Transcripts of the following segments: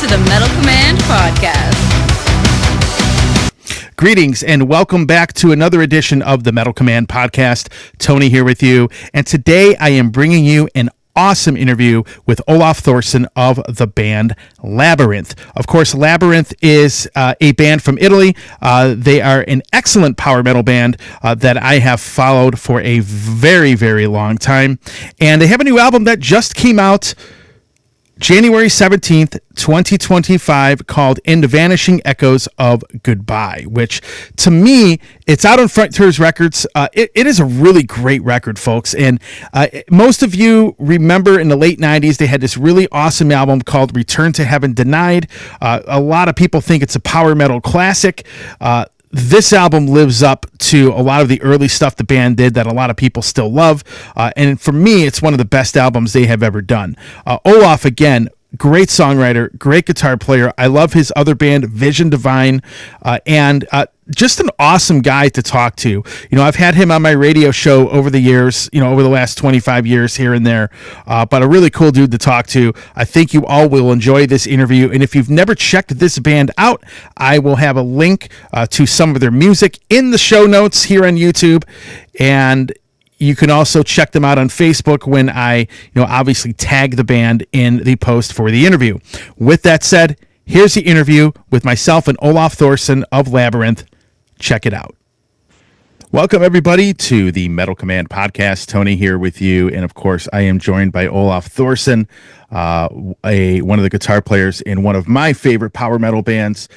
to the Metal Command Podcast. Greetings and welcome back to another edition of the Metal Command Podcast. Tony here with you, and today I am bringing you an awesome interview with Olaf Thorsen of the band Labyrinth. Of course, Labyrinth is a band from Italy. They are an excellent power metal band that I have followed for a very, very long time, and they have a new album that just came out January 17th, 2025, called In the Vanishing Echoes of Goodbye, which to me, it's out on Frontiers Records. It is a really great record, folks. And most of you remember in the late 90s, they had this really awesome album called Return to Heaven Denied. A lot of people think it's a power metal classic. This album lives up to a lot of the early stuff the band did that a lot of people still love. And for me, it's one of the best albums they have ever done. Olaf, again, great songwriter, great guitar player. I love his other band, Vision Divine, and just an awesome guy to talk to. You know, I've had him on my radio show over the years, over the last 25 years here and there, but a really cool dude to talk to. I think you all will enjoy this interview, and if you've never checked this band out, I will have a link to some of their music in the show notes here on YouTube, and you can also check them out on Facebook when I, obviously tag the band in the post for the interview. With that said, here's the interview with myself and Olaf Thorsen of Labyrinth. Check it out. Welcome, everybody, to the Metal Command Podcast. Tony here with you. And, of course, I am joined by Olaf Thorsen, one of the guitar players in one of my favorite power metal bands,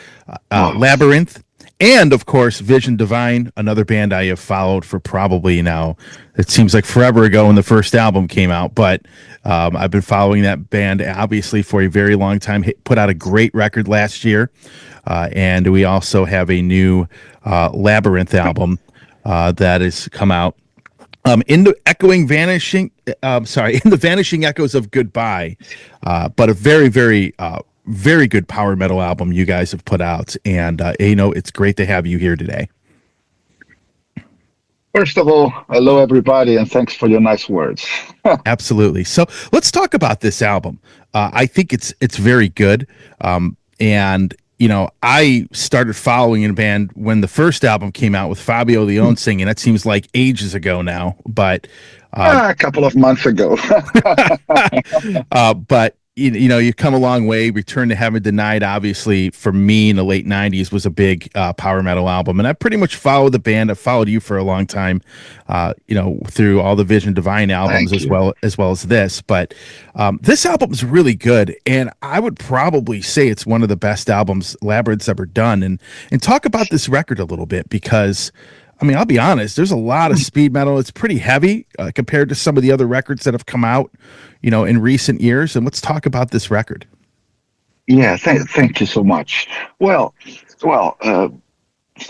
Labyrinth. And, of course, Vision Divine, another band I have followed for probably now, it seems like forever ago when the first album came out. But I've been following that band, obviously, for a very long time. Put out a great record last year. And we also have a new Labyrinth album that has come out. In the Vanishing Echoes of Goodbye. But a very, very very good power metal album you guys have put out, and it's great to have you here today. First of all, hello everybody, and thanks for your nice words. Absolutely. So let's talk about this album. I think it's very good, and I started following a band when the first album came out with Fabio Leone singing. That seems like ages ago now, but a couple of months ago. But you've come a long way. Return to Heaven Denied, obviously, for me in the late 90s was a big power metal album. And I pretty much followed the band. I've followed you for a long time, through all the Vision Divine albums as well as this. But this album is really good. And I would probably say it's one of the best albums Labyrinth's ever done. And talk about this record a little bit, because I'll be honest, there's a lot of speed metal. It's pretty heavy compared to some of the other records that have come out, in recent years. And let's talk about this record. Yeah, thank you so much. Well,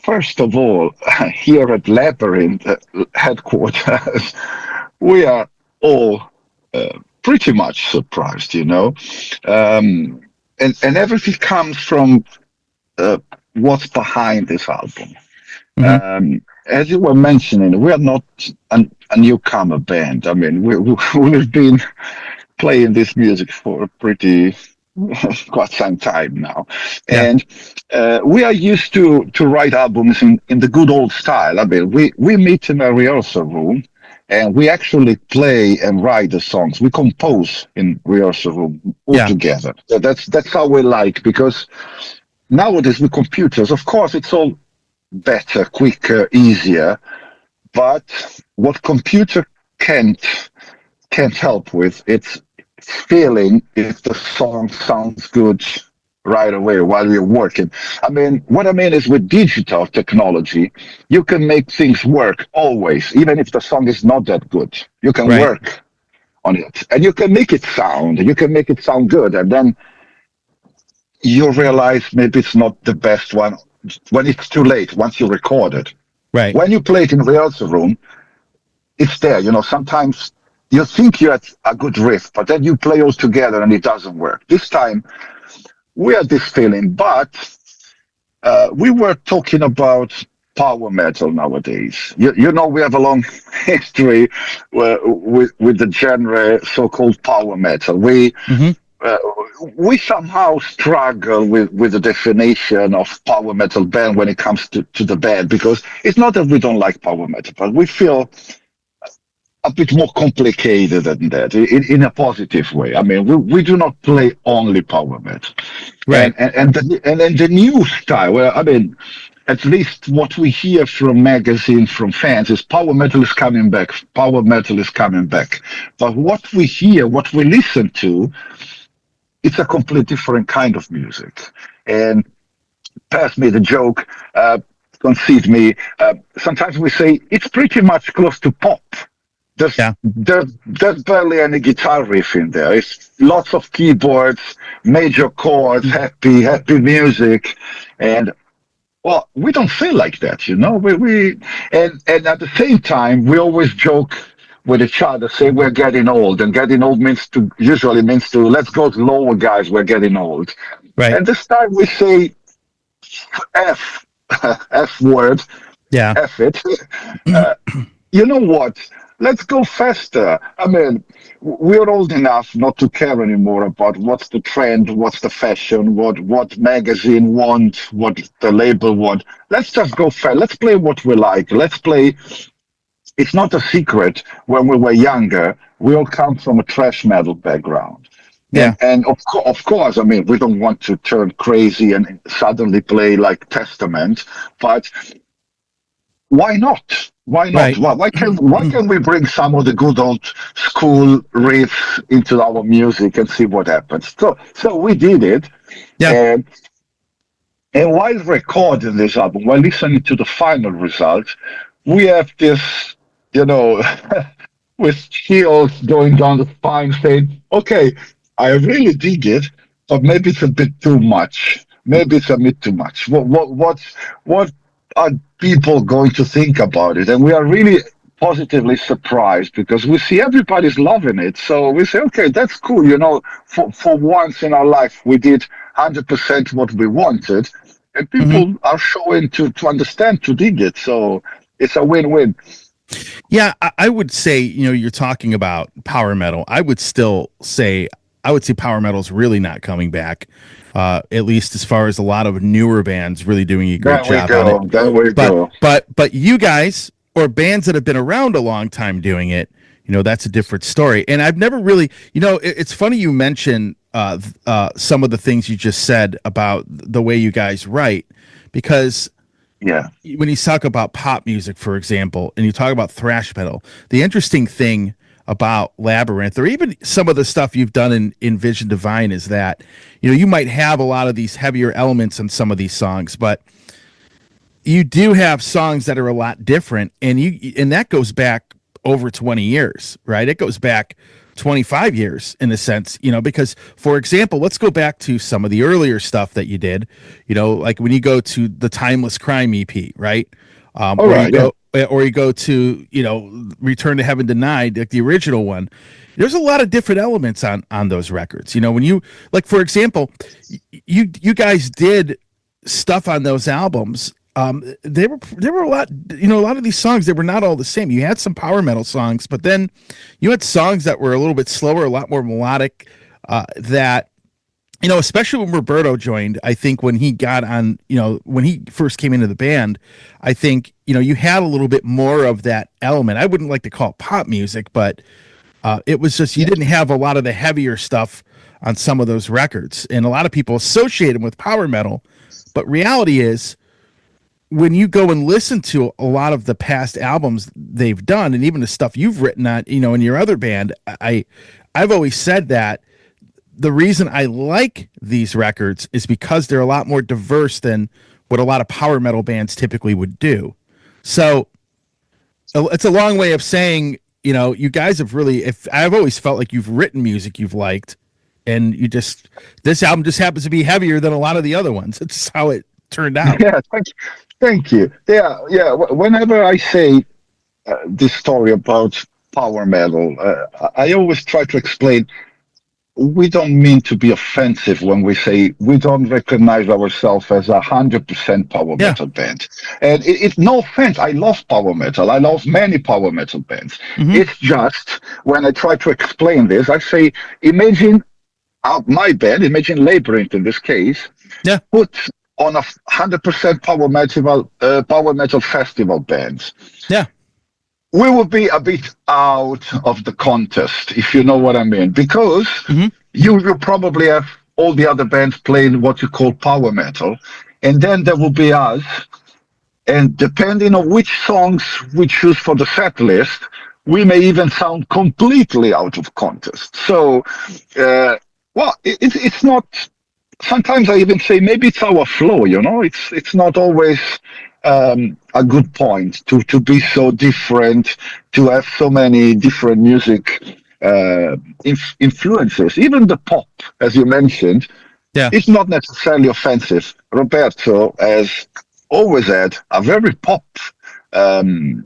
first of all, here at Labyrinth headquarters, we are all pretty much surprised, and everything comes from what's behind this album. Mm-hmm. As you were mentioning, we are not a newcomer band. We've been playing this music for quite some time now. Yeah. And we are used to write albums in the good old style. We meet in a rehearsal room, and we actually play and write the songs. We compose in rehearsal room all together. So that's how we like, because nowadays with computers, of course, it's all better, quicker, easier, but what computer can't help with, it's feeling if the song sounds good right away while you're working. What I mean is, with digital technology, you can make things work always, even if the song is not that good. You can work on it, and you can make it sound good, and then you realize maybe it's not the best one when it's too late, once you record it. Right. When you play it in the rehearsal room, it's there. Sometimes you think you had a good riff, but then you play all together and it doesn't work. This time, we had this feeling, but we were talking about power metal nowadays. We have a long history with the genre so-called power metal. We uh, we somehow struggle with the definition of power metal band when it comes to the band, because it's not that we don't like power metal, but we feel a bit more complicated than that in a positive way. I mean, we do not play only power metal, Right. and then the new style. Well, I mean, at least what we hear from magazines, from fans, is power metal is coming back. Power metal is coming back. But what we hear, what we listen to, it's a completely different kind of music. And pass me the joke, concede me. Sometimes we say it's pretty much close to pop. Yeah. There's barely any guitar riff in there. It's lots of keyboards, major chords, happy music, and well, we don't feel like that, you know. We and at the same time, we always joke with each other, say we're getting old, and getting old usually means to let's go lower, guys. We're getting old, Right. and this time we say F F word, Yeah. F it. Uh, you know what? Let's go faster. I mean, we're old enough not to care anymore about what's the trend, what's the fashion, what magazine want, what the label want. Let's just go fast. Let's play what we like. Let's play. It's not a secret. When we were younger, we all come from a thrash metal background. Yeah. And of course, I mean, we don't want to turn crazy and suddenly play like Testament, but why not? Why not? Right. Why can we bring some of the good old school riffs into our music and see what happens? So we did it, Yeah. and and while recording this album, while listening to the final result, we have this, you know, with chills going down the spine, saying, "Okay, I really dig it, but maybe it's a bit too much. Maybe it's a bit too much. What are people going to think about it?" And we are really positively surprised because we see everybody's loving it. So we say, "Okay, that's cool. You know, for once in our life, we did 100% what we wanted, and Hmm. people are showing to understand, to dig it. So it's a win-win." Yeah, I would say, you're talking about power metal. I would say power metal's really not coming back. At least as far as a lot of newer bands really doing a great There we job on it. go. There we But go. but you guys or bands that have been around a long time doing it, that's a different story. And I've never really, it's funny you mention some of the things you just said about the way you guys write, because Yeah. when you talk about pop music, for example, and you talk about thrash metal, the interesting thing about Labyrinth, or even some of the stuff you've done in Vision Divine, is that you might have a lot of these heavier elements in some of these songs, but you do have songs that are a lot different, and that goes back over 20 years, right? It goes back 25 years in a sense, because, for example, let's go back to some of the earlier stuff that you did, like when you go to the Timeless Crime EP, right? All right. Yeah. Or you go to, Return to Heaven Denied, like the original one. There's a lot of different elements on those records. When you, like, for example, you guys did stuff on those albums. There were a lot, a lot of these songs, they were not all the same. You had some power metal songs, but then you had songs that were a little bit slower, a lot more melodic, that, especially when Roberto joined. I think when he got on, when he first came into the band, I think, you had a little bit more of that element. I wouldn't like to call it pop music, but it was just, you didn't have a lot of the heavier stuff on some of those records. And a lot of people associate them with power metal. But reality is, when you go and listen to a lot of the past albums they've done, and even the stuff you've written on, in your other band, I've always said that the reason I like these records is because they're a lot more diverse than what a lot of power metal bands typically would do. So it's a long way of saying, you guys have really, if I've always felt like you've written music you've liked, and this album just happens to be heavier than a lot of the other ones. It's just how it turned out. Yeah. Thank you. Yeah. Yeah. Whenever I say this story about power metal, I always try to explain. We don't mean to be offensive when we say we don't recognize ourselves as 100% power Yeah. metal band. And it's no offense. I love power metal. I love many power metal bands. Mm-hmm. It's just when I try to explain this, I say, imagine my band, imagine Labyrinth in this case, Yeah. put on 100% power metal festival bands, Yeah. we would be a bit out of the contest, if you know what I mean, because Hmm. you will probably have all the other bands playing what you call power metal, and then there will be us. And depending on which songs we choose for the set list, we may even sound completely out of contest. So, it's not. Sometimes I even say maybe it's our flow. It's not always a good point to be so different, to have so many different music influences. Even the pop, as you mentioned, Yeah. it's not necessarily offensive. Roberto has always had a very pop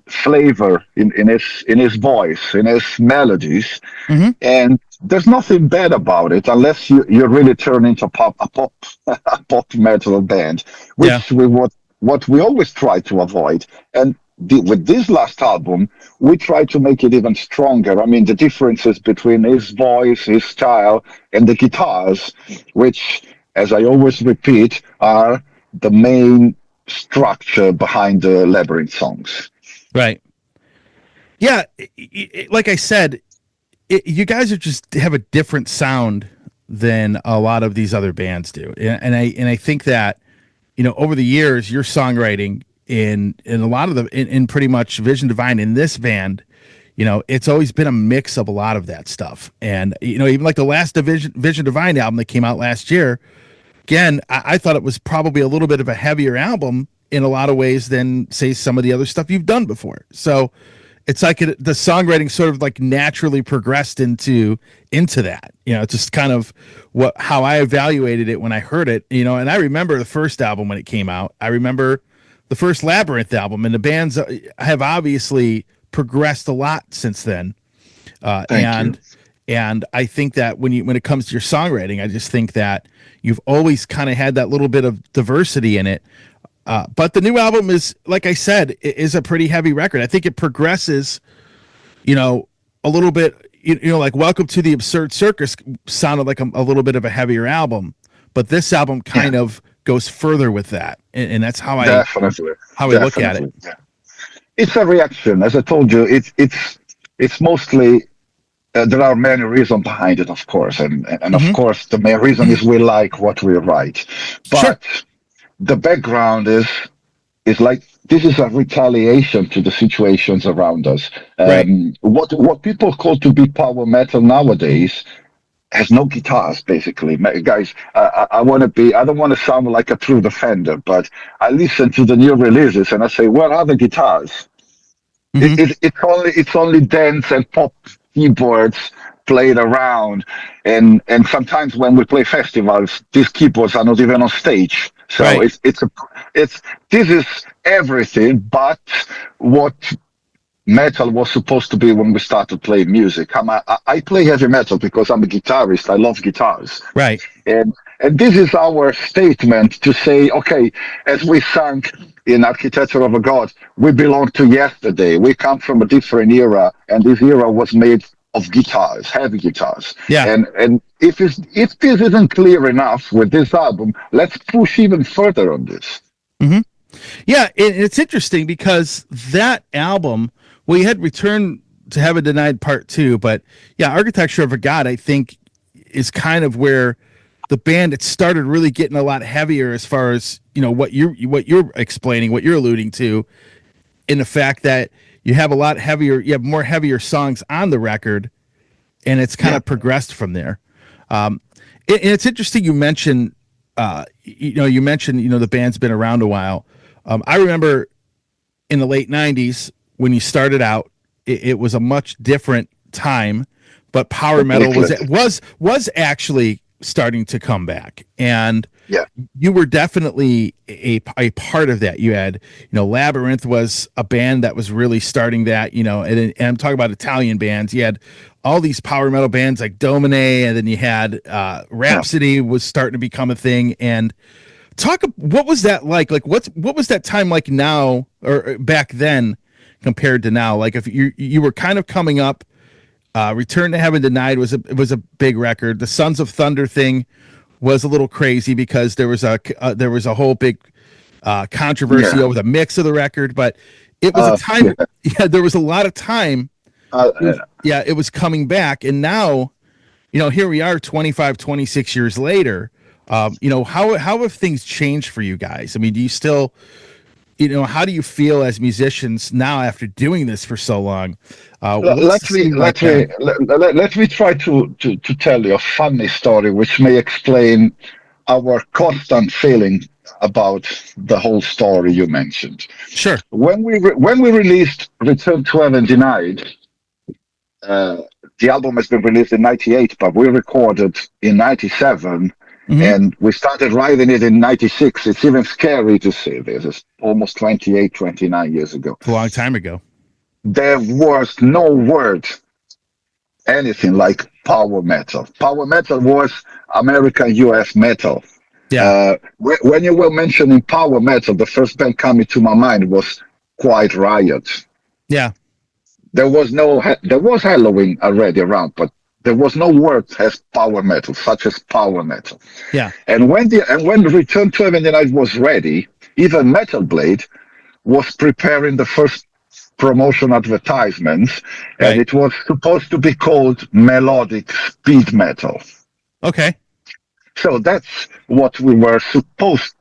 flavor in his voice, in his melodies, Hmm. and there's nothing bad about it unless you really turn into a pop metal band, Yeah. which what we always try to avoid. And with this last album, we try to make it even stronger. I mean, the differences between his voice, his style, and the guitars, which, as I always repeat, are the main structure behind the Labyrinth songs. Right. Yeah. Like I said, you guys are just have a different sound than a lot of these other bands do, and I think that over the years your songwriting in a lot of in pretty much Vision Divine in this band, it's always been a mix of a lot of that stuff, and even like the last Vision Divine album that came out last year. Again, I thought it was probably a little bit of a heavier album in a lot of ways than say some of the other stuff you've done before. So it's like the songwriting sort of like naturally progressed into that. It's just kind of how I evaluated it when I heard it. And I remember the first album when it came out. I remember the first Labyrinth album, and the bands have obviously progressed a lot since then. Thank you. And I think that when it comes to your songwriting, I just think that you've always kind of had that little bit of diversity in it. But the new album is, like I said, is a pretty heavy record. I think it progresses, a little bit, like Welcome to the Absurd Circus sounded like a little bit of a heavier album, but this album kind of goes further with that. And that's how Definitely. I look at it. Yeah. It's a reaction. As I told you, it's mostly, there are many reasons behind it, of course. And of course, the main reason is we like what we write. Sure. But the background is like this is a retaliation to the situations around us. Right. What people call to be power metal nowadays has no guitars, basically. Guys, I want to be. I don't want to sound like a true defender, but I listen to the new releases and I say, where are the guitars? It's only dance and pop keyboards played around, and sometimes when we play festivals, these keyboards are not even on stage. So Right. it's this is everything but what metal was supposed to be when we started playing music. I play heavy metal because I'm a guitarist. I love guitars. Right. And this is our statement to say, okay, as we sang in Architecture of a God, we belong to yesterday. We come from a different era, and this era was made of guitars, heavy guitars. Yeah. And if this isn't clear enough with this album, let's push even further on this. Mm-hmm. Yeah, it's interesting because that album, we had Return to Heaven Denied Part 2, but yeah, Architecture of a God, I think, is kind of where the band, it started really getting a lot heavier as far as, what you're explaining, what you're alluding to, in the fact that you have more heavier songs on the record, and it's kind of progressed from there. And it's interesting you mentioned, the band's been around a while. I remember in the late 90s when you started out, it was a much different time, but power metal was actually starting to come back, and you were definitely a part of that. You had, Labyrinth was a band that was really starting that, and I'm talking about Italian bands. You had all these power metal bands like Domine, and then you had Rhapsody was starting to become a thing. And what was that like? Like, what was that time like now or back then compared to now? Like, if you were kind of coming up, Return to Heaven Denied was a big record. The Sons of Thunder thing was a little crazy because there was a whole big controversy Yeah. over the mix of the record, but it was a time. Yeah. Yeah, there was a lot of time. Uh, Yeah, it was coming back, and now, here we are 25, 26 years later. How have things changed for you guys? I mean, do you still, how do you feel as musicians now after doing this for so long? What's the let me scene like let me then? let me try to tell you a funny story which may explain our constant feeling about the whole story you mentioned. Sure. When we released Return to Heaven Denied, uh, the album has been released in '98, but we recorded in '97, Hmm. and we started writing it in '96. It's even scary to say this. It's almost 28, 29 years ago. A long time ago. There was no word anything like power metal. Power metal was American US metal. Yeah. When you were mentioning power metal, the first band coming to my mind was Quiet Riot. Yeah. There was Halloween already around, but there was no word as power metal, such as power metal. Yeah. And when Return to Heaven Night was ready, even Metal Blade was preparing the first promotion advertisements, and Right. it was supposed to be called melodic speed metal. Okay. So that's what we were supposed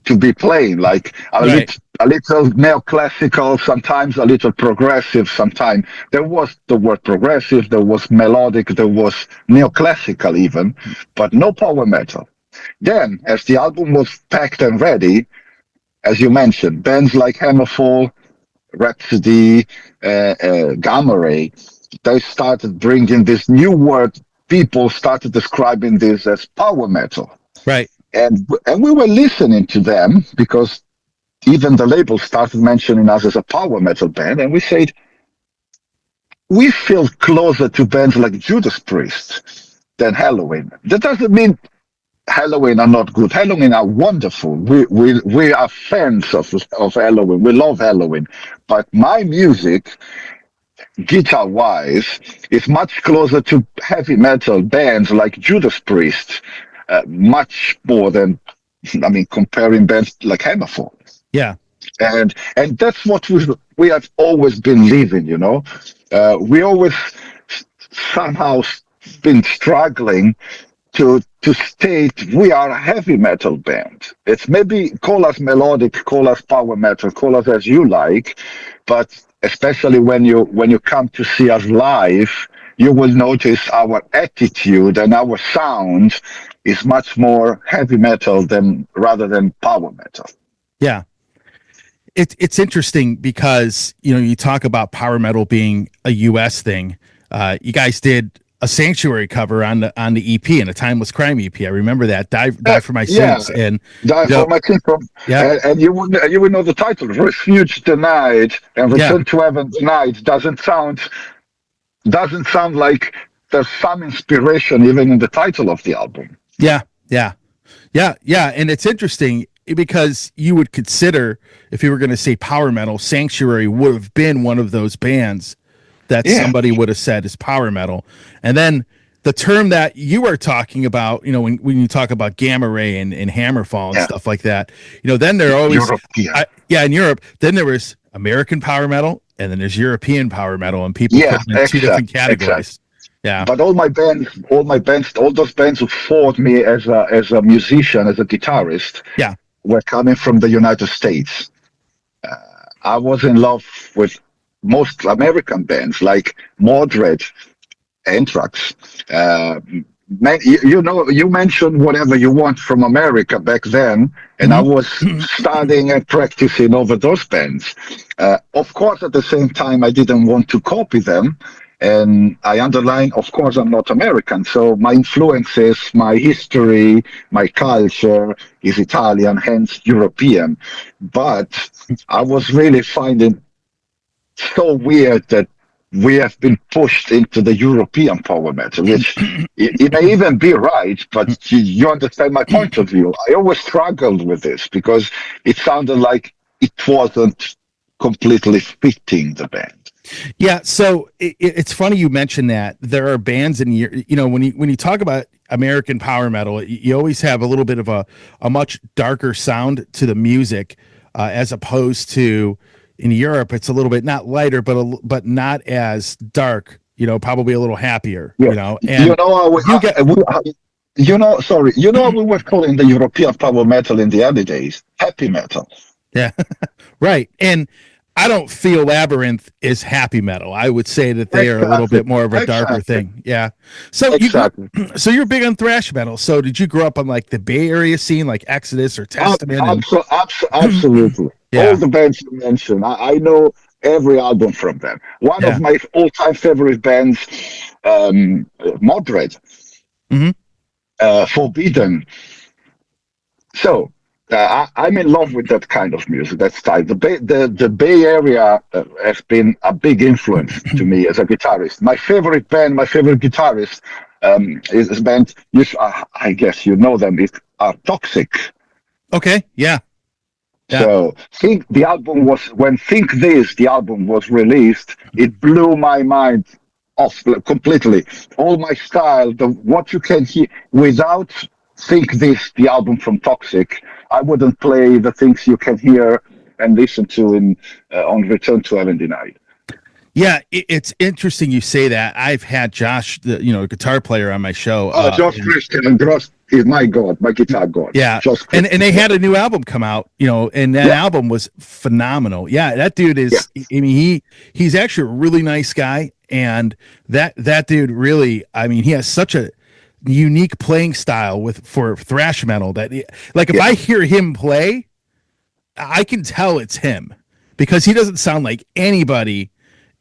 to be playing, like Right. a little neoclassical, sometimes a little progressive, sometimes there was the word progressive, there was melodic, there was neoclassical even, but no power metal. Then, as the album was packed and ready, as you mentioned, bands like Hammerfall, Rhapsody, Gamma Ray, they started bringing this new word. People started describing this as power metal. Right. And we were listening to them because even the label started mentioning us as a power metal band, and we said we feel closer to bands like Judas Priest than Halloween. That doesn't mean Halloween are not good. Halloween are wonderful. We are fans of Halloween. We love Halloween, but my music, guitar wise, is much closer to heavy metal bands like Judas Priest, much more than, I mean, comparing bands like Hammerfall. Yeah. And that's what we have always been living, we always somehow been struggling to state we are a heavy metal band. It's maybe call us melodic, call us power metal, call us as you like, but especially when you come to see us live, you will notice our attitude and our sound is much more heavy metal than rather than power metal. Yeah. It's interesting because you talk about power metal being a U.S. thing. You guys did a Sanctuary cover on the EP and a Timeless Crime EP. I remember that Die for My Yeah, Sins, and Die you know, for My Kingdom, yeah, and you would know the title, Refuge Denied and yeah, Return to Heaven Denied doesn't sound like there's some inspiration even in the title of the album. yeah, yeah, yeah. And it's interesting because you would consider, if you were going to say power metal, Sanctuary would have been one of those bands that Yeah, somebody would have said is power metal. And then the term that you are talking about, when you talk about gamma ray and hammerfall and yeah, stuff like that, then there are always, European. yeah, in Europe, then there was American power metal and then there's European power metal, and people Yeah, put them in two different exact. categories. Yeah. But all those bands who fought me as a musician, as a guitarist, Yeah. were coming from the United States. I was in love with most American bands like Mordred, Anthrax. You mentioned whatever you want from America back then, and I Hmm. was studying and practicing over those bands. Of course, at the same time, I didn't want to copy them. And I underline, of course, I'm not American, so my influences, my history, my culture is Italian, hence European. But I was really finding so weird that we have been pushed into the European power metal, which it may even be right, but you understand my point of view. I always struggled with this because it sounded like it wasn't completely fitting the band. Yeah, so it's funny you mentioned that there are bands in your, when you talk about American power metal, you always have a little bit of a much darker sound to the music, as opposed to in Europe, it's a little bit not lighter, but not as dark. Probably a little happier. Yeah. And you get Sorry, we were calling the European power metal in the early days happy metal. yeah, right. And I don't feel Labyrinth is happy metal. I would say that they are a little Exactly. bit more of a darker Exactly. thing. Yeah. So Exactly. so you're big on thrash metal. So did you grow up on like the Bay Area scene, like Exodus or Testament? And Absolutely. All yeah, the bands you mentioned, I know every album from them. One yeah. of my all-time favorite bands, Mordred, Hmm. Forbidden. So I'm in love with that kind of music, that style. The Bay Area has been a big influence to me as a guitarist. My favorite band, my favorite guitarist is a band. I guess you know them. It's Toxic. Okay. Yeah. Yeah. So think the album was when Think This the album was released, it blew my mind off completely. All my style, what you can hear without Think This the album from Toxic, I wouldn't play the things you can hear and listen to in on Return to Heaven Denied. Yeah. It's interesting you say that. I've had Josh, the guitar player, on my show. Josh Christian and Gross is my god, my guitar god. Yeah, Josh and they Christian. had a new album come out, and that Yeah, album was phenomenal. Yeah, that dude yeah, is. I mean, he's actually a really nice guy, and that dude really. I mean, he has such a unique playing style for thrash metal that, like, if yeah, I hear him play, I can tell it's him because he doesn't sound like anybody,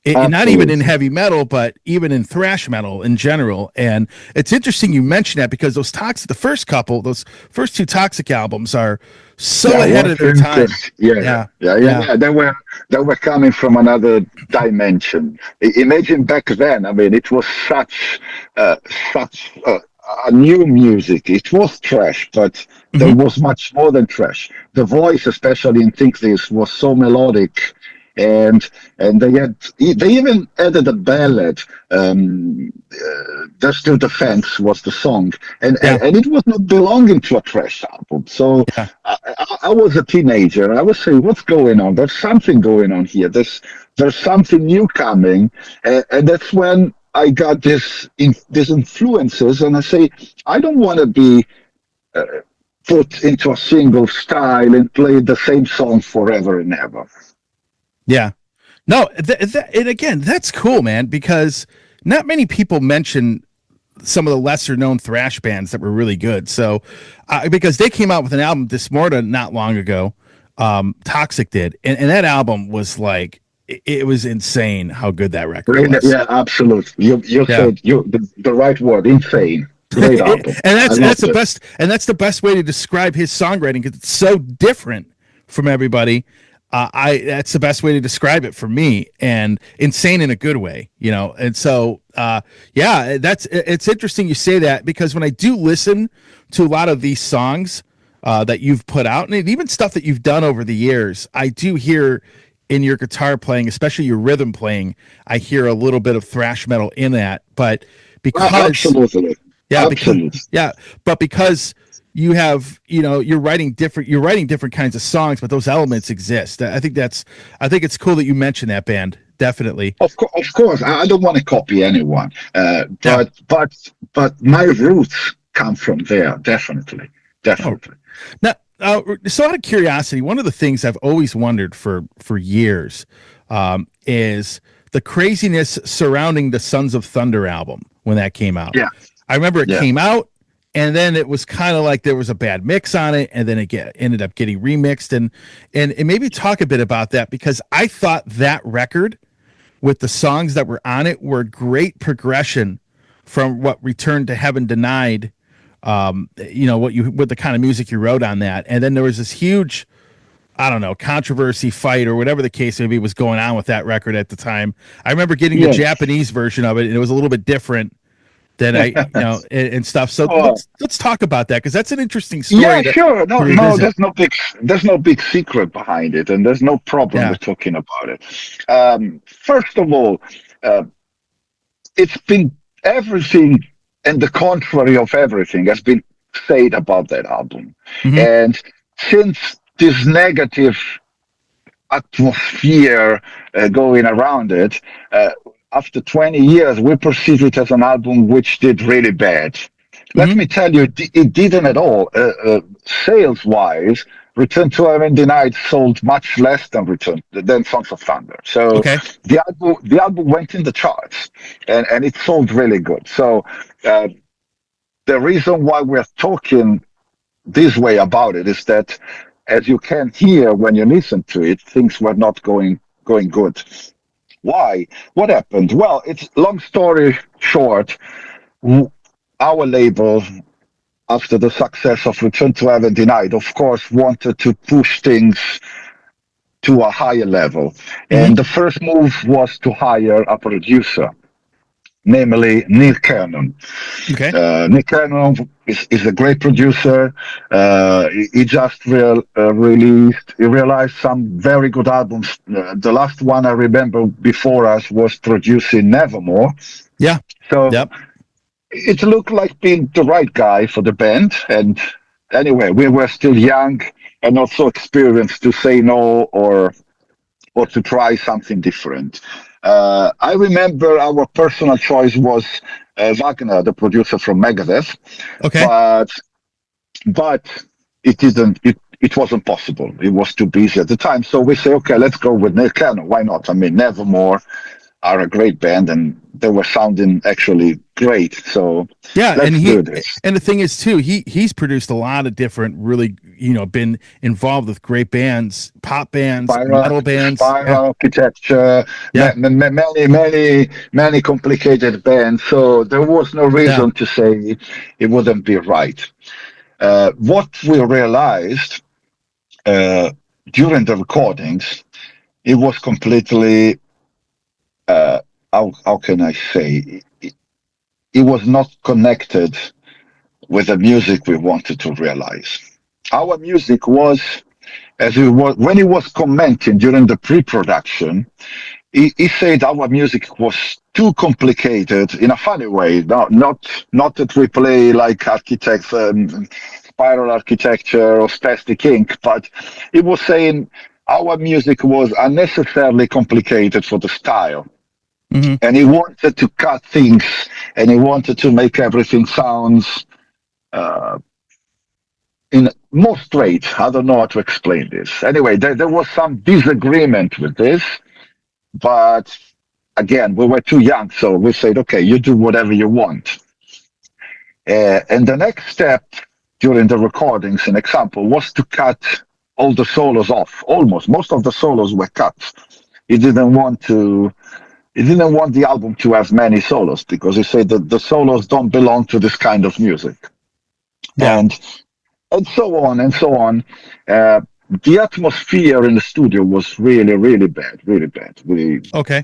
not even in absolutely. heavy metal, but even in thrash metal in general. And it's interesting you mention that because those first two Toxic albums are so Yeah, ahead one of their thing, time. yeah, Yeah, yeah, yeah, yeah, yeah. They were coming from another dimension. Imagine back then. I mean, it was such a new music. It was trash, but there hmm, was much more than trash. The voice, especially in Think This, was so melodic, and they even added a ballad. Just to Defense was the song, yeah, and it was not belonging to a trash album. So yeah. I was a teenager. I was saying, "What's going on? There's something going on here. There's something new coming," and that's when I got these influences, and I say, I don't want to be put into a single style and play the same song forever and ever. Yeah. No, and again, that's cool, man, because not many people mention some of the lesser known thrash bands that were really good. So, because they came out with an album, Dismorta, not long ago, Toxic did, and that album was like, it was insane how good that record Really, was. yeah, absolutely. You Yeah. said the right word, insane. Great album. And I that's loved the it. best, and that's the best way to describe his songwriting because it's so different from everybody. I That's the best way to describe it for me, and insane in a good way, And so, yeah, it's interesting you say that because when I do listen to a lot of these songs that you've put out, and even stuff that you've done over the years, I do hear in your guitar playing, especially your rhythm playing, I hear a little bit of thrash metal in that, but because Absolutely. yeah, Absolutely. because you're writing different kinds of songs, but those elements exist. I think it's cool that you mentioned that band. Definitely. Of course, I don't want to copy anyone, Yeah. but my roots come from there. Definitely, Oh, definitely. now, so out of curiosity, one of the things I've always wondered for years is the craziness surrounding the Sons of Thunder album when that came out. Yeah, I remember it yeah. came out, and then it was kind of like there was a bad mix on it, and then ended up getting remixed, and maybe talk a bit about that because I thought that record with the songs that were on it were great progression from what Return to Heaven Denied, what the kind of music you wrote on that, and then there was this huge, I don't know, controversy, fight, or whatever the case maybe was going on with that record at the time. I remember getting the Yes. Japanese version of it, and it was a little bit different that and stuff. So Well, let's talk about that, because that's an interesting yeah, story sure. to No, no, revisit. there's no big secret behind it, and there's no problem Yeah. with talking about it. First of all, uh, it's been everything and the contrary of everything has been said about that album. Hmm. And since this negative atmosphere going around it, after 20 years, we perceive it as an album which did really bad. Let Hmm. me tell you, it didn't at all. Sales wise, Return to Heaven Denied sold much less than Sons of Thunder. So Okay. the album went in the charts, and it sold really good. So uh, the reason why we're talking this way about it is that, as you can hear when you listen to it, things were not going good. Why? What happened? Well, it's long story short. Our label, after the success of Return to Heaven Denied, of course, wanted to push things to a higher level. Hmm. And the first move was to hire a producer, namely Neil Cannon. Okay. Nick Cannon is a great producer. He just he realized some very good albums. The last one I remember before us was producing Nevermore. Yeah. So Yep. it looked like being the right guy for the band. And anyway, we were still young and not so experienced to say no or to try something different. I remember our personal choice was Wagner, the producer from Megadeth, Okay. but but it wasn't possible. It was too busy at the time. So we say, okay, let's go with Nick Cannon. Why not? I mean, Nevermore are a great band, and they were sounding actually great. So Yeah, and let's do this. the thing is too, he's produced a lot of different, really, been involved with great bands, pop bands, metal bands. Yeah. Spiral Architecture, Yeah. many complicated bands. So there was no Yeah. reason to say it wouldn't be right. What we realized uh, during the recordings, it was completely, how can I say, it was not connected with the music we wanted to realize. Our music was, when he was commenting during the pre-production, he said our music was too complicated in a funny way. Not that we play like architects, spiral architecture or spastic ink, but he was saying our music was unnecessarily complicated for the style. Hmm. And he wanted to cut things, and he wanted to make everything sounds in more straight. I don't know how to explain this. Anyway, there was some disagreement with this, but again, we were too young, so we said, okay, you do whatever you want. And the next step during the recordings, an example, was to cut all the solos off. Almost most of the solos were cut. He didn't want to. He didn't want the album to have many solos because he said that the solos don't belong to this kind of music, Yeah. and so on and so on. Uh, the atmosphere in the studio was really, really bad, really bad. Okay.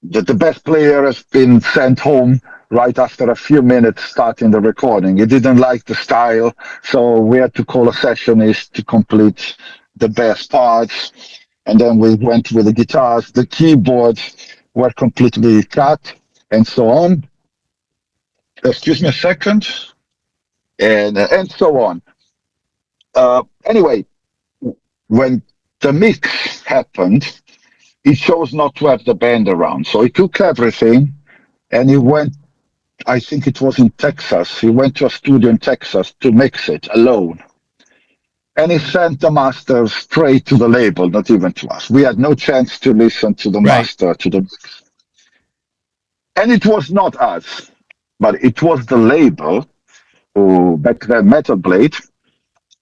The best player has been sent home right after a few minutes starting the recording. He didn't like the style, so we had to call a sessionist to complete the best parts. And then we went with the guitars. The keyboards were completely cut, and so on. Excuse me a second, and so on. Anyway, when the mix happened, he chose not to have the band around. So he took everything and he went, I think it was in Texas. He went to a studio in Texas to mix it alone. And he sent the master straight to the label, not even to us. We had no chance to listen to the Right. master, to the mix. And it was not us, but it was the label who, back then, Metal Blade,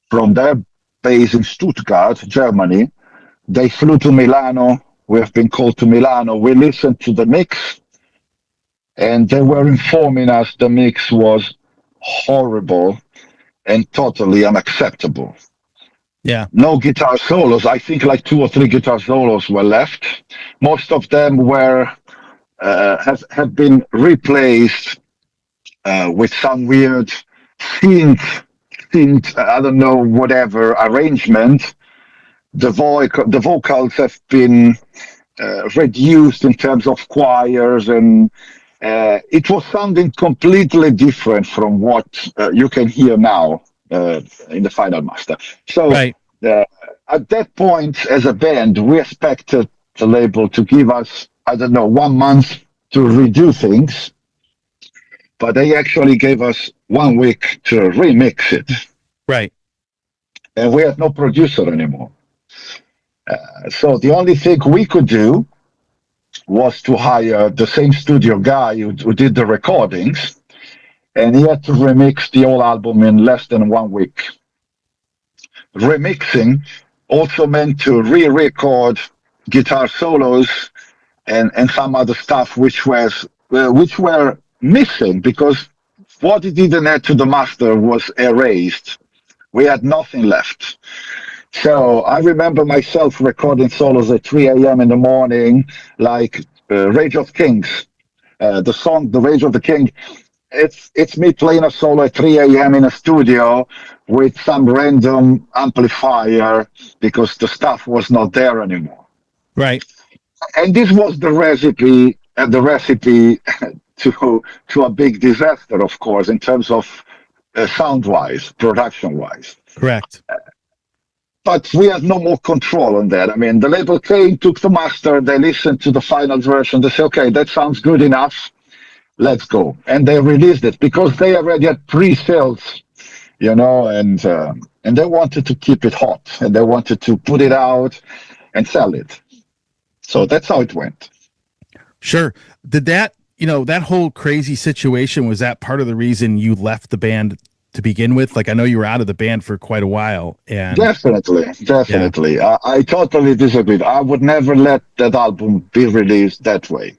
from their base in Stuttgart, Germany, they flew to Milano. We have been called to Milano. We listened to the mix, and they were informing us the mix was horrible and totally unacceptable. Yeah. No guitar solos. I think like two or three guitar solos were left. Most of them were have been replaced with some weird synth, I don't know, whatever arrangement. The vocals have been reduced in terms of choirs, and it was sounding completely different from what you can hear now in the final master. So Right. uh, at that point, as a band, we expected the label to give us, I don't know, 1 month to redo things, but they actually gave us 1 week to remix it, Right. and we had no producer anymore. So the only thing we could do was to hire the same studio guy who did the recordings, and he had to remix the whole album in less than 1 week. Remixing also meant to re-record guitar solos and some other stuff which were missing because what he didn't add to the master was erased. We had nothing left. So I remember myself recording solos at 3 a.m. in the morning, like Rage of Kings, the song "The Rage of the King." It's me playing a solo at 3 a.m. in a studio with some random amplifier because the stuff was not there anymore. Right. And this was the recipe to a big disaster, of course, in terms of sound wise, production wise. Correct. But we had no more control on that. I mean, the label came, took the master, they listened to the final version, they said, okay, that sounds good enough, let's go. And they released it because they already had pre-sales, and they wanted to keep it hot and they wanted to put it out and sell it. So that's how it went. Sure. Did that, that whole crazy situation, was that part of the reason you left the band to begin with? Like, I know you were out of the band for quite a while. And Definitely. Yeah. I totally disagree. I would never let that album be released that way.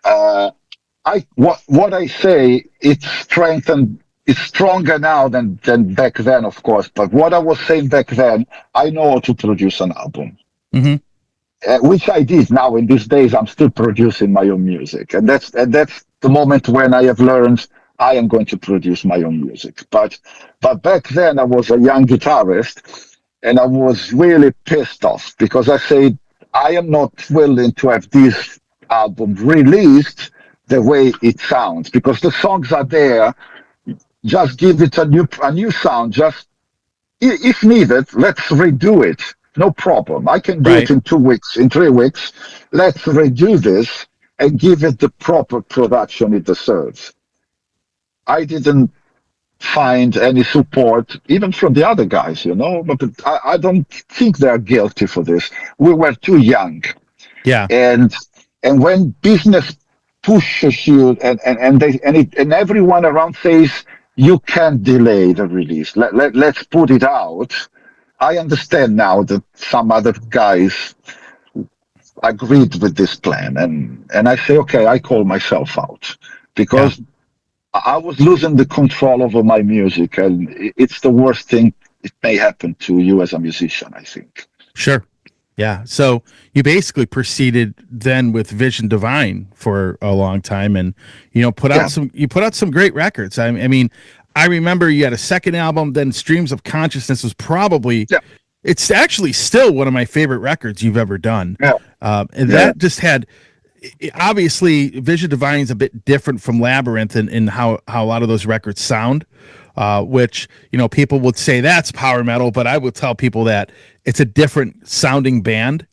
What I say, it's strengthened. It's stronger now than back then, of course. But what I was saying back then, I know how to produce an album, which I did. Now in these days, I'm still producing my own music, and that's the moment when I have learned I am going to produce my own music. But back then, I was a young guitarist, and I was really pissed off because I said I am not willing to have this album released the way it sounds because the songs are there. Just give it a new sound. Just if needed, let's redo it. No problem. I can do it right. in 2 weeks, in 3 weeks. Let's redo this and give it the proper production it deserves. I didn't find any support, even from the other guys, but I don't think they're guilty for this. We were too young. Yeah. And when business pushes you and everyone around says you can't delay the release, let's put it out. I understand now that some other guys agreed with this plan, and I say, okay, I call myself out because I was losing the control over my music, and it's the worst thing it may happen to you as a musician, I think. Sure. Yeah. So you basically proceeded then with Vision Divine for a long time, and put out some great records. I mean, I remember you had a second album, then Streams of Consciousness was probably it's actually still one of my favorite records you've ever done. And that just had, obviously Vision Divine is a bit different from Labyrinth in how a lot of those records sound. Which, people would say that's power metal, but I would tell people that it's a different sounding band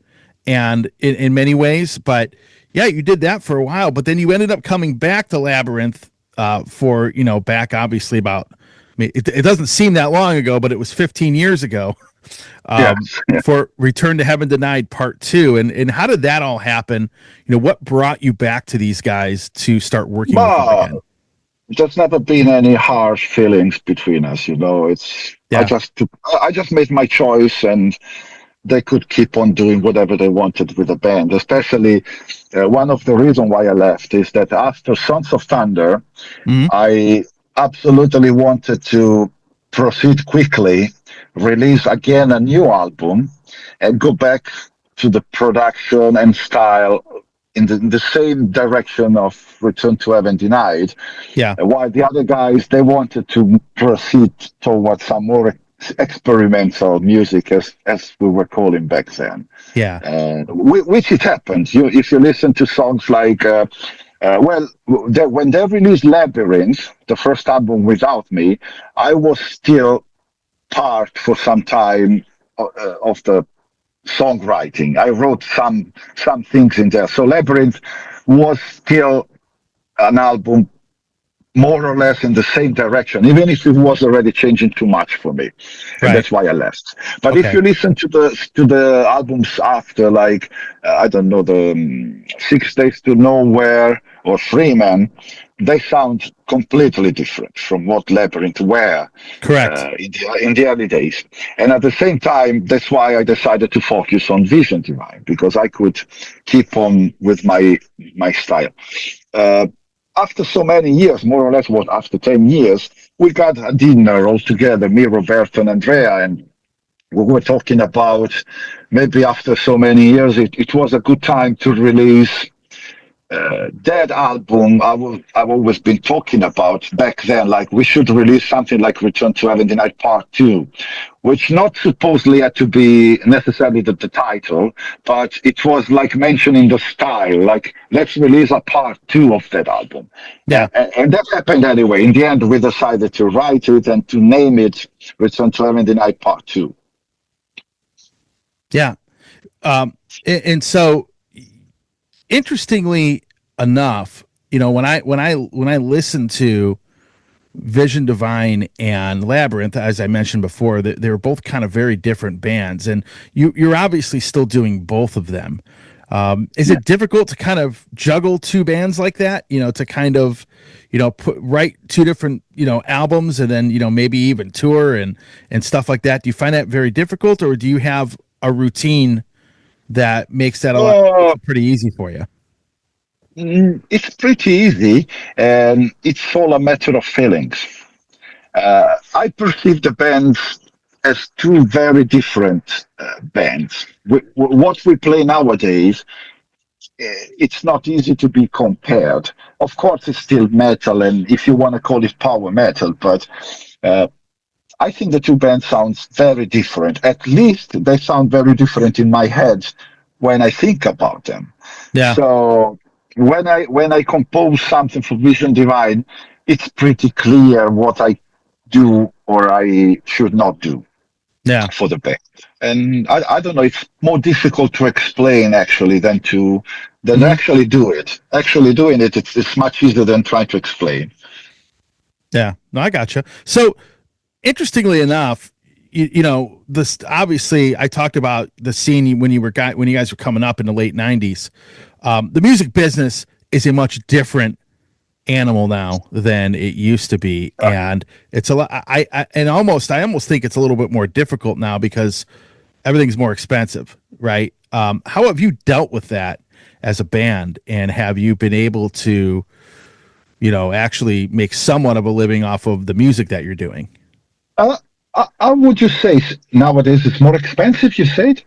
and in many ways. But yeah, you did that for a while, but then you ended up coming back to Labyrinth for, back obviously about, it doesn't seem that long ago, but it was 15 years ago for Return to Heaven Denied Part 2. And how did that all happen? What brought you back to these guys to start working with them again? There's never been any harsh feelings between us, It's I just made my choice, and they could keep on doing whatever they wanted with the band. Especially one of the reasons why I left is that after Sons of Thunder, I absolutely wanted to proceed quickly, release again a new album, and go back to the production and style in the same direction of Return to Heaven Denied, Yeah. while the other guys, they wanted to proceed towards some more experimental music, as we were calling back then. Yeah. Which it happens. If you listen to songs like, when they released Labyrinth, the first album without me, I was still part for some time of the songwriting. I wrote some things in there. So Labyrinth was still an album more or less in the same direction, even if it was already changing too much for me, and Right. that's why I left. But if Okay. you listen to the albums after, like I don't know, the 6 Days to Nowhere or Freeman, they sound completely different from what Labyrinth were Correct. in the early days. And at the same time, that's why I decided to focus on Vision Divine, because I could keep on with my style. Uh, After so many years, more or less, what after 10 years, we got a dinner all together, me, Roberto, and Andrea, and we were talking about maybe after so many years, it was a good time to release that album. I've always been talking about back then, like we should release something like Return to Heaven Tonight Part 2, which not supposedly had to be necessarily the title, but it was like mentioning the style, like let's release a part 2 of that album. Yeah. And that happened anyway. In the end, we decided to write it and to name it Return to Heaven Tonight Part 2. Yeah. And so, interestingly enough, when I listen to Vision Divine and Labyrinth, as I mentioned before, that they were both kind of very different bands, and you're obviously still doing both of them. Is it difficult to kind of juggle two bands like that? To kind of, write two different, albums, and then maybe even tour and stuff like that. Do you find that very difficult, or do you have a routine that makes that pretty easy for you? It's pretty easy, and it's all a matter of feelings. I perceive the bands as two very different bands. What we play nowadays, it's not easy to be compared. Of course, it's still metal, and if you want to call it power metal, but I think the two bands sounds very different. At least they sound very different in my head when I think about them. Yeah. So when I compose something for Vision Divine, it's pretty clear what I do or I should not do Yeah. for the band. And I don't know, it's more difficult to explain actually than actually do it. Actually doing it, it's much easier than trying to explain. Yeah. No, I gotcha. So, interestingly enough, this obviously I talked about the scene when you guys were coming up in the late '90s. The music business is a much different animal now than it used to be, and it's a lot. I almost think it's a little bit more difficult now because everything's more expensive, right? How have you dealt with that as a band, and have you been able to, actually make somewhat of a living off of the music that you're doing? How would you say nowadays it's more expensive, you said?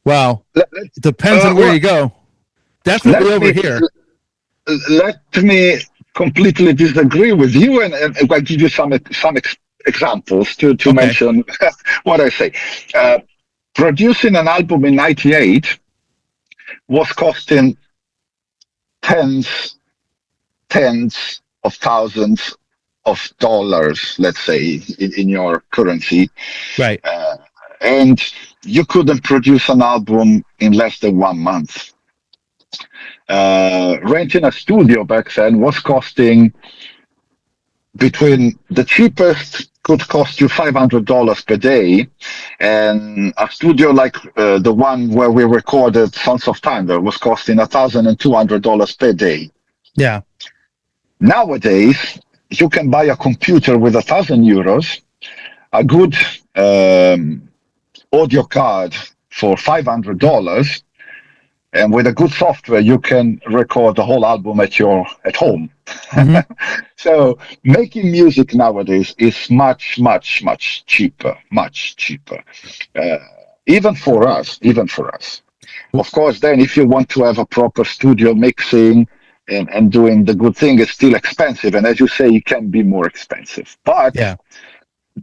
Well, it depends on where you go. Definitely over here. Let me completely disagree with you, and I'll give you some examples to mention what I say. Producing an album in '98 was costing tens of thousands of dollars, let's say, in your currency. Right. And you couldn't produce an album in less than 1 month. Renting a studio back then was costing between the cheapest could cost you $500 per day, and a studio like the one where we recorded Sons of Thunder was costing $1,200 per day. Yeah. Nowadays, you can buy a computer with €1,000, a good audio card for $500, and with a good software, you can record the whole album at home. Mm-hmm. So making music nowadays is much, much, much cheaper. Much cheaper, even for us. Of course, then if you want to have a proper studio mixing and doing the good thing, it's still expensive. And as you say, it can be more expensive. But Yeah.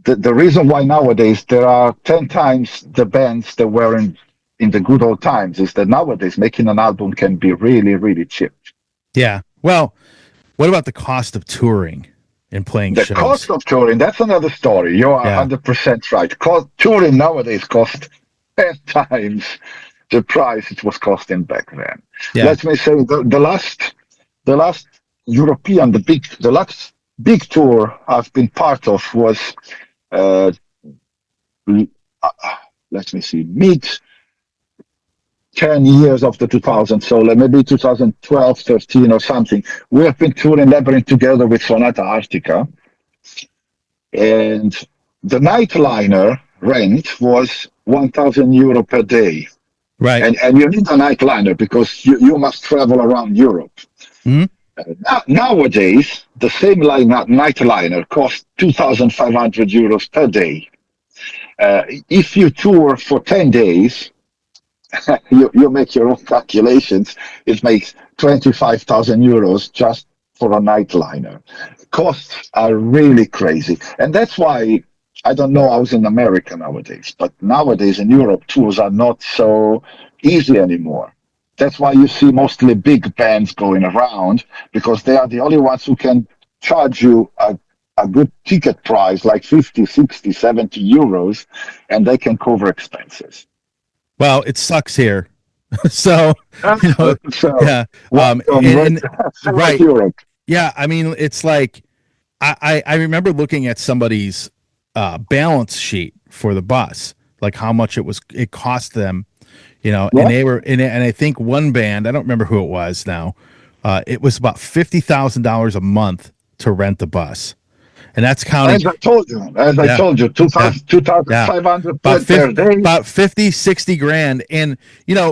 the reason why nowadays there are 10 times the bands that were in the good old times is that nowadays making an album can be really, really cheap. Yeah. Well, what about the cost of touring and playing The shows? cost of touring, that's another story. You are Yeah. 100% right. Touring nowadays costs 10 times the price it was costing back then. Yeah. Let me say the last the last big tour I've been part of was, uh, let me see, mid 10 years of the 2000s, so like maybe 2012, 13 or something. We have been touring Labyrinth together with Sonata Arctica, and the nightliner rent was €1,000 per day. Right. And you need a nightliner because you must travel around Europe. Mhm. Nowadays, the same nightliner costs €2,500 per day. If you tour for 10 days, you make your own calculations. It makes €25,000 just for a nightliner. Costs are really crazy. And that's why I don't know how's in America nowadays, but nowadays in Europe, tours are not so easy anymore. That's why you see mostly big bands going around because they are the only ones who can charge you a good ticket price, like 50, 60, 70 euros, and they can cover expenses. Well, it sucks here. So, you know, So, yeah. welcome And to right. Europe. Yeah. I mean, it's like, I remember looking at somebody's balance sheet for the bus, like how much it cost them, and Yeah. they were and I think one band, I don't remember who it was now, it was about $50,000 a month to rent the bus, and that's counting. As I Yeah, told you, yeah, yeah. 2,500 per day. About 50, 60 grand. And,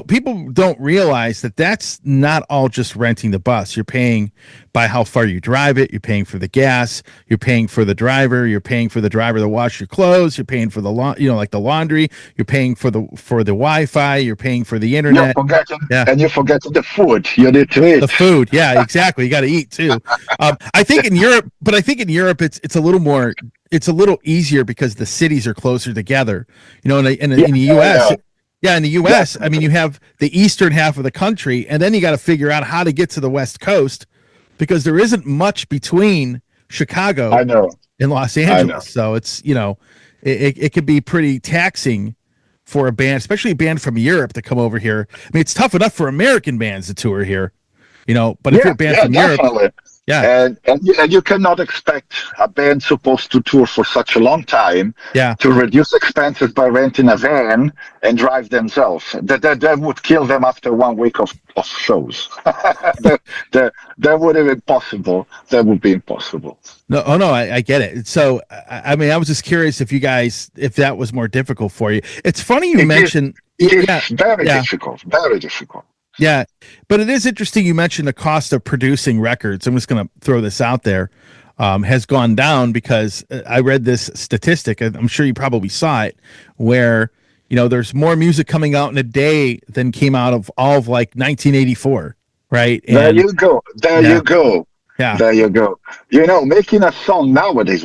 people don't realize that that's not all just renting the bus. You're paying by how far you drive it. You're paying for the gas. You're paying for the driver. You're paying for the driver to wash your clothes. You're paying for the like the laundry. You're paying for the Wi-Fi. You're paying for the You're internet. forgetting, Yeah. and you're forgetting the food you need to The eat. food, yeah, exactly. You got to eat too. I think in Europe, but I think in Europe it's a little more, it's a little easier because the cities are closer together. Yeah, In the yeah, U.S., yeah, in the U.S., I mean, definitely. you have the eastern half of the country, and then you got to figure out how to get to the West Coast because there isn't much between Chicago I know, and Los I know. Angeles. So it's it could be pretty taxing for a band, especially a band from Europe to come over here. I mean, it's tough enough for American bands to tour here, but if you're Yeah, a band yeah, from Europe, definitely. yeah, And you cannot expect a band supposed to tour for such a long time yeah, to reduce expenses by renting a van and drive themselves. That would kill them after 1 week of shows. That would have been possible. That would be impossible. no, oh no, I get it. So, I mean, I was just curious if that was more difficult for you. It's funny you It is mentioned, it is yeah, very yeah, difficult, very difficult. yeah, but it is interesting you mentioned the cost of producing records. I'm just going to throw this out there. Has gone down because I read this statistic. I'm sure you probably saw it, where there's more music coming out in a day than came out of all of like 1984, right? There And you go. There yeah, you go. yeah, There you go. Making a song nowadays,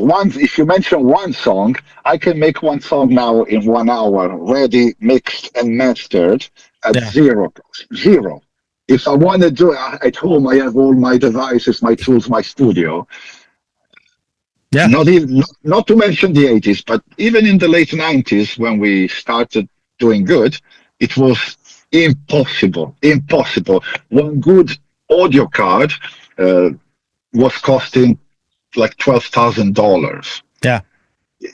if you mention one song, I can make one song now in 1 hour, ready, mixed, and mastered at yeah, zero cost. Zero. If I want to do it at home, I have all my devices, my tools, my studio. yeah, Not to mention the 80s, but even in the late 90s, when we started doing good, it was impossible. Impossible. One good audio card uh, was costing like $12,000. yeah,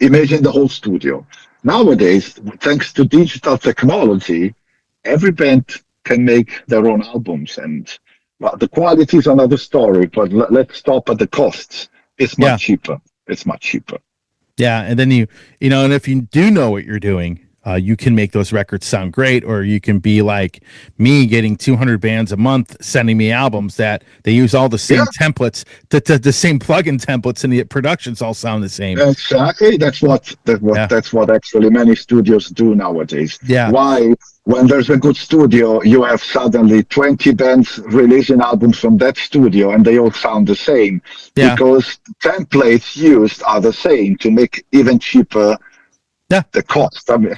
Imagine the whole studio. Nowadays, thanks to digital technology, every band can make their own albums, and well, the quality is another story. But let's stop at the costs. It's much yeah, cheaper. It's much cheaper. yeah. And then and if you do know what you're doing, you can make those records sound great, or you can be like me, getting 200 bands a month sending me albums that they use all the same templates, the same plugin templates, and the productions all sound the same. Exactly. That's what actually many studios do nowadays. Yeah. Why? When there's a good studio, you have suddenly 20 bands releasing albums from that studio, and they all sound the same because templates used are the same to make even cheaper the cost. I mean,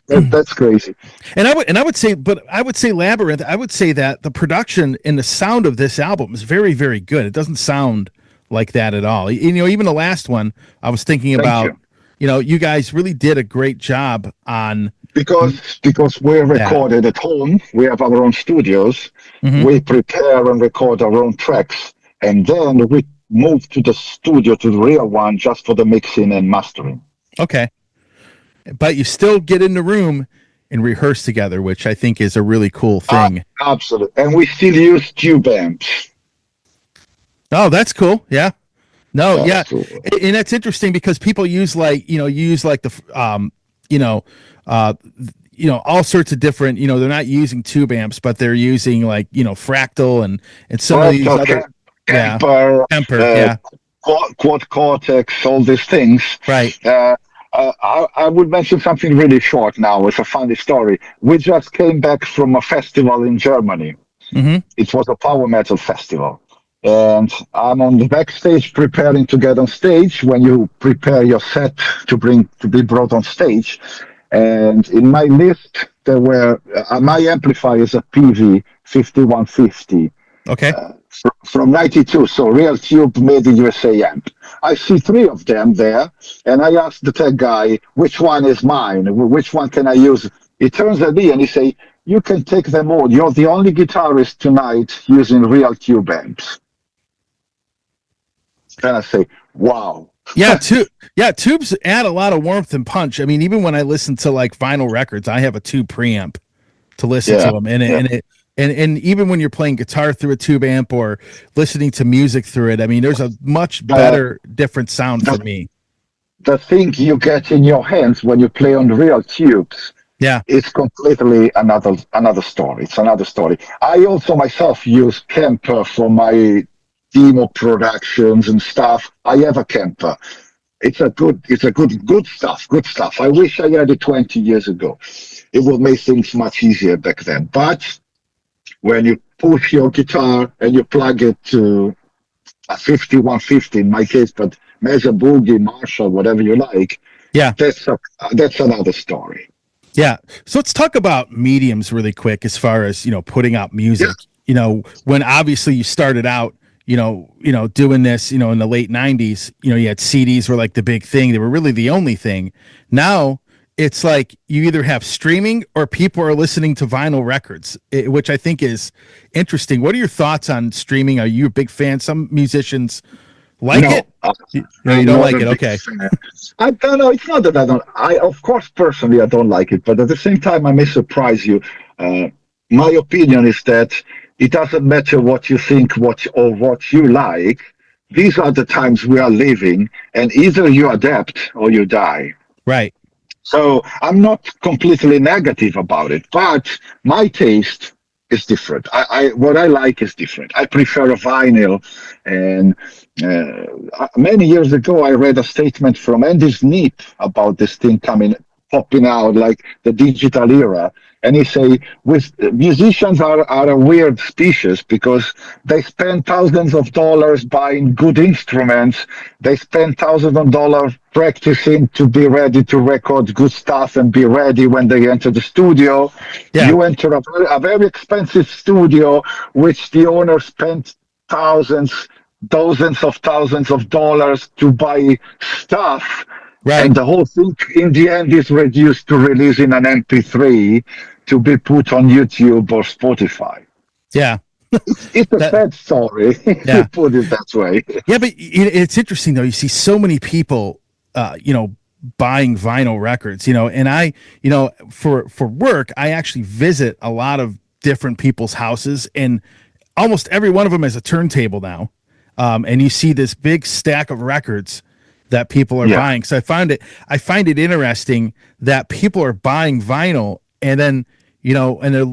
that's crazy. And I would say Labyrinth. I would say that the production and the sound of this album is very, very good. It doesn't sound like that at all. Even the last one, I was thinking about. You guys really did a great job on because we're recorded at home. We have our own studios. Mm-hmm. We prepare and record our own tracks, and then we move to the studio, to the real one, just for the mixing and mastering. Okay. But you still get in the room and rehearse together, which I think is a really cool thing. Absolutely. And we still use tube amps. Oh, that's cool. Yeah. No, Absolutely. And that's interesting because people use all sorts of different, they're not using tube amps, but they're using Fractal and some of these other Kemper, Quad Cortex, all these things. Right. I would mention something really short now. It's a funny story. We just came back from a festival in Germany. Mm-hmm. It was a power metal festival. And I'm on the backstage preparing to get on stage when you prepare your set to be brought on stage. And in my list, there were my amplifier is a PV 5150. Okay. From 92, so real tube made in USA amp. I see 3 of them there, and I asked the tech guy, which one is mine? Which one can I use? He turns at me and he say, you can take them all. You're the only guitarist tonight using real tube amps. And I say, wow. Tubes add a lot of warmth and punch. I mean, even when I listen to vinyl records, I have a tube preamp to listen to them, and even when you're playing guitar through a tube amp or listening to music through it, I mean, there's a much better, different sound for me. The thing you get in your hands when you play on real tubes, it's completely another story. It's another story. I also myself use Kemper for my demo productions and stuff. I have a Kemper. It's good stuff. I wish I had it 20 years ago. It would make things much easier back then. But when you push your guitar and you plug it to a 5150 in my case, but Mesa Boogie, Marshall, whatever you like, that's another story. Yeah. So let's talk about mediums really quick as far as, putting out music. When obviously you started out, doing this, in the late 90s, you had CDs were the big thing. They were really the only thing. Now it's you either have streaming or people are listening to vinyl records, which I think is interesting. What are your thoughts on streaming? Are you a big fan? Some musicians like it. You don't like it. Okay. I don't know. It's not that I don't. Of course, personally, I don't like it, but at the same time, I may surprise you. My opinion is that it doesn't matter what you think, what you like. These are the times we are living, and either you adapt or you die. Right. So I'm not completely negative about it, but my taste is different. What I like is different. I prefer a vinyl. And many years ago, I read a statement from Andy Sneap about this thing popping out, like the digital era. And he say, musicians are a weird species because they spend thousands of dollars buying good instruments. They spend thousands of dollars practicing to be ready to record good stuff and be ready when they enter the studio. Yeah. You enter a very expensive studio, which the owner spent dozens of thousands of dollars to buy stuff. Right. And the whole thing in the end is reduced to releasing an MP3 to be put on YouTube or Spotify. Yeah. It's a sad story, to put it that way. Yeah, but it's interesting, though. You see so many people, buying vinyl records, and I, for work, I actually visit a lot of different people's houses, and almost every one of them has a turntable now. And you see this big stack of records, that people are Yeah. buying. So I find it interesting that people are buying vinyl and then,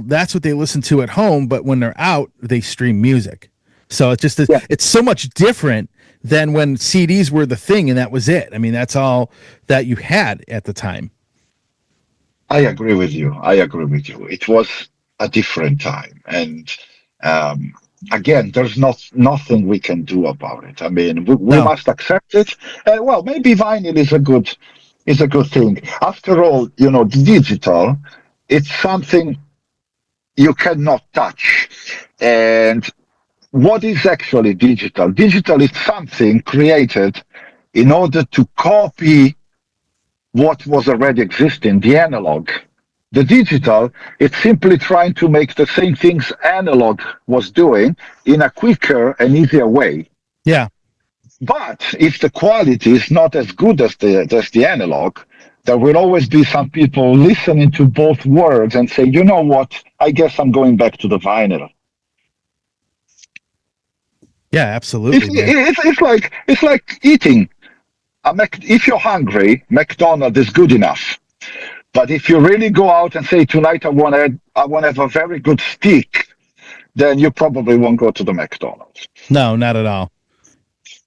that's what they listen to at home, but when they're out, they stream music. So Yeah. it's so much different than when CDs were the thing and that was it. I mean, that's all that you had at the time. I agree with you. I agree with you. It was a different time, and um, again, there's nothing we can do about it. I mean, we No. must accept it. Well, maybe vinyl is a good thing. After all, digital, it's something you cannot touch. And what is actually digital? Digital is something created in order to copy what was already existing, the analog. The digital, it's simply trying to make the same things analog was doing in a quicker and easier way. Yeah. But if the quality is not as good as the analog, there will always be some people listening to both worlds and say, you know what, I guess I'm going back to the vinyl. Yeah, absolutely, man. It's like eating. If you're hungry, McDonald's is good enough. But if you really go out and say tonight I want to have a very good steak, then you probably won't go to the McDonald's. No, not at all.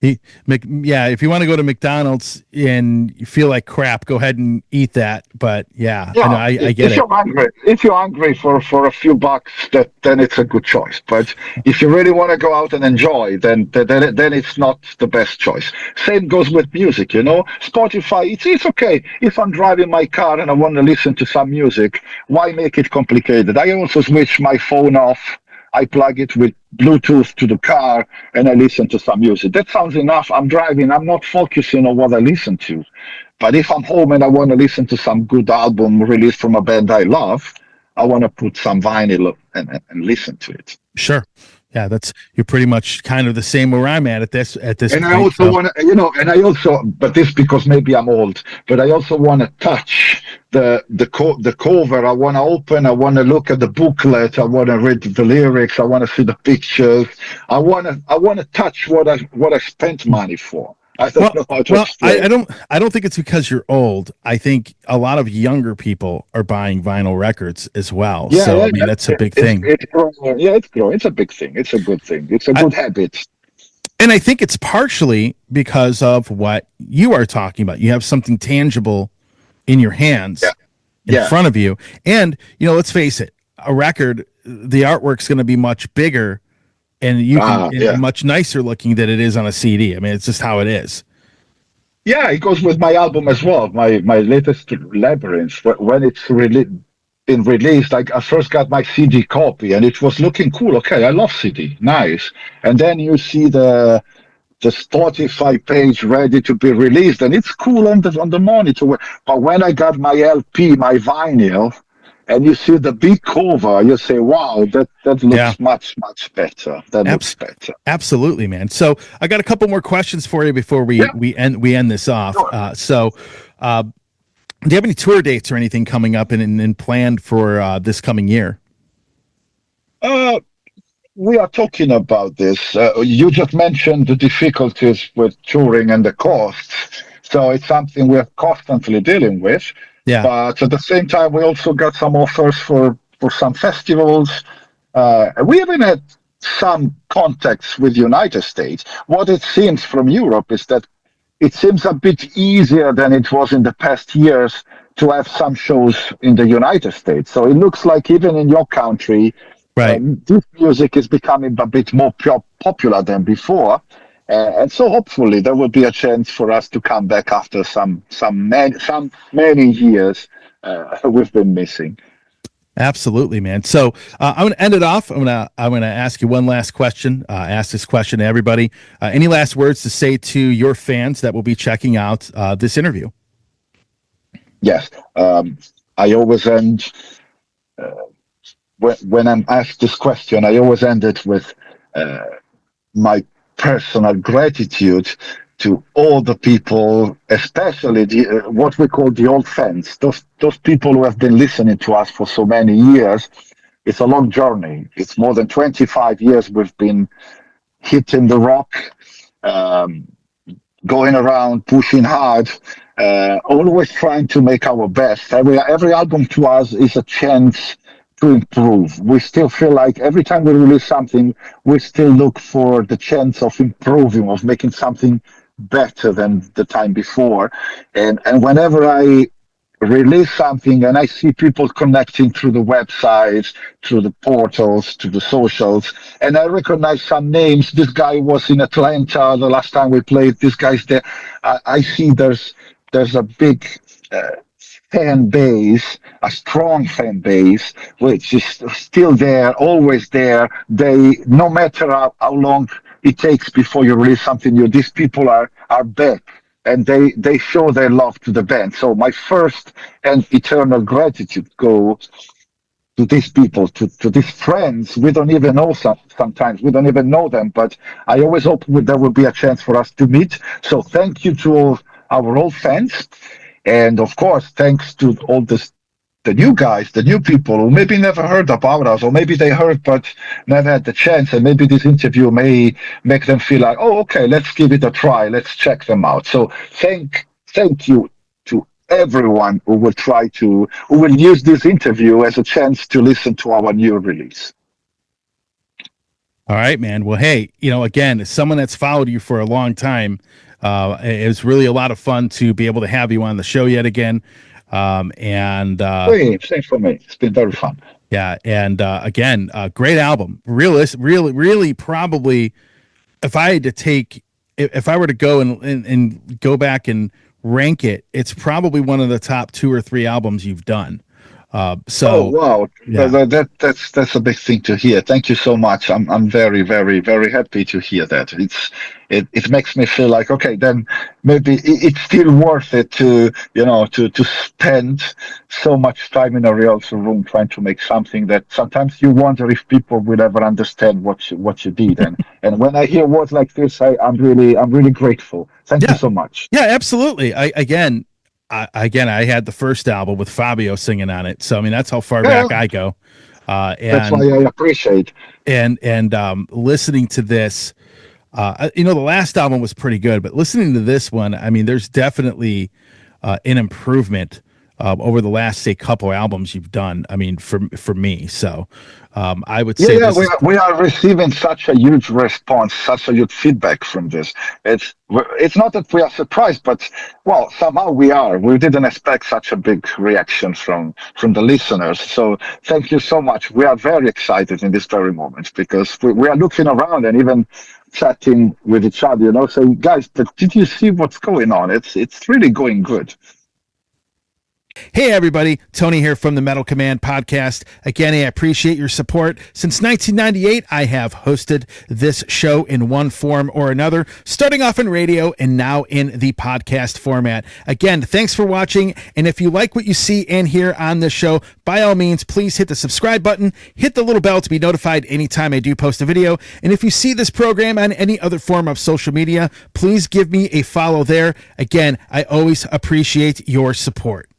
If you want to go to McDonald's and you feel like crap, go ahead and eat that. But yeah, I know, Yeah, I get it. if you're hungry for a few bucks, then it's a good choice. But if you really want to go out and enjoy, then it's not the best choice. Same goes with music, Spotify, it's okay if I'm driving my car and I want to listen to some music. Why make it complicated? I also switch my phone off. I plug it with Bluetooth to the car and I listen to some music. That sounds enough. I'm driving. I'm not focusing on what I listen to. But if I'm home and I want to listen to some good album released from a band I love, I want to put some vinyl and listen to it. Sure. Yeah, you're pretty much kind of the same where I'm at this And I point. also want to, but this because maybe I'm old, but I also want to touch the cover. I want to open. I want to look at the booklet. I want to read the lyrics. I want to see the pictures. I want to touch what I spent money for. I don't know how to explain. I don't think it's because you're old. I think a lot of younger people are buying vinyl records as well. Yeah, so I mean that's a big thing. It's growing. Yeah, it's growing. It's a big thing. It's a good thing. It's a good habit. And I think it's partially because of what you are talking about. You have something tangible in your hands, in front of you. And, let's face it, a record, the artwork's going to be much bigger and much nicer looking than it is on a CD. I mean, it's just how it is. Yeah, it goes with my album as well. My latest Labyrinth, when it's really been released, I first got my CD copy and it was looking cool. Okay, I love CD, nice. And then you see the Spotify page ready to be released, and it's cool on the monitor. But when I got my LP, my vinyl, and you see the big cover, you say, "Wow, that looks much better. That looks better." Absolutely, man. So I got a couple more questions for you before we end this off. Sure. Do you have any tour dates or anything coming up and planned for this coming year? We are talking about this. You just mentioned the difficulties with touring and the costs. So it's something we're constantly dealing with. Yeah. But at the same time, we also got some offers for some festivals. We even had some contacts with the United States. What it seems from Europe is that it seems a bit easier than it was in the past years to have some shows in the United States. So it looks like even in your country, this music is becoming a bit more popular than before. And so hopefully there will be a chance for us to come back after some many years we've been missing. Absolutely, man. So I'm going to end it off. I'm going to ask you one last question. Ask this question to everybody. Any last words to say to your fans that will be checking out this interview? Yes, I always end when I'm asked this question. I always end it with my personal gratitude to all the people, especially what we call the old fans, those people who have been listening to us for so many years. It's a long journey. It's more than 25 years we've been hitting the rock. going around, pushing hard, always trying to make our best. Every album to us is a chance to improve. We still feel like every time we release something, we still look for the chance of improving, of making something better than the time before. And whenever I release something and I see people connecting through the websites, through the portals, to the socials, and I recognize some names. This guy was in Atlanta the last time we played. This guy's there. I see there's a big fan base, a strong fan base, which is still there, always there. They, no matter how long it takes before you release something new, these people are back and they show their love to the band. So my first and eternal gratitude goes to these people, to these friends. We don't even know sometimes. We don't even know them, but I always hope there will be a chance for us to meet. So thank you to all our old fans. And of course, thanks to all the new guys, the new people who maybe never heard about us, or maybe they heard but never had the chance. And maybe this interview may make them feel like, oh, okay, let's give it a try. Let's check them out. So thank you to everyone who will use this interview as a chance to listen to our new release. All right, man. Well, hey, again, as someone that's followed you for a long time, it was really a lot of fun to be able to have you on the show yet again. Same for me. It's been very fun. Yeah, and again, great album. Really, probably, if I had to take, if I were to go and go back and rank it, it's probably one of the top 2 or 3 albums you've done. Oh wow, yeah. That's a big thing to hear. Thank you so much. I'm very, very, very happy to hear that. It makes me feel like, okay, then maybe it's still worth it to spend so much time in a rehearsal room trying to make something that sometimes you wonder if people will ever understand what you did. And when I hear words like this, I'm really grateful. Thank you so much. Yeah, absolutely. I had the first album with Fabio singing on it, so I mean that's how far back I go. And that's why I appreciate. And listening to this, the last album was pretty good, but listening to this one, I mean, there's definitely an improvement over the last, say, couple albums you've done. I mean, for me, so I would say we are receiving such a huge response, such a huge feedback from this. It's not that we are surprised, but well, somehow we are. We didn't expect such a big reaction from the listeners. So thank you so much. We are very excited in this very moment because we are looking around and even chatting with each other. So guys, did you see what's going on? It's really going good. Hey everybody, Tony here from the Metal Command podcast. Again, I appreciate your support. Since 1998, I have hosted this show in one form or another, starting off in radio and now in the podcast format. Again, thanks for watching. And if you like what you see and hear on this show, by all means, please hit the subscribe button, hit the little bell to be notified anytime I do post a video. And if you see this program on any other form of social media, please give me a follow there. Again, I always appreciate your support.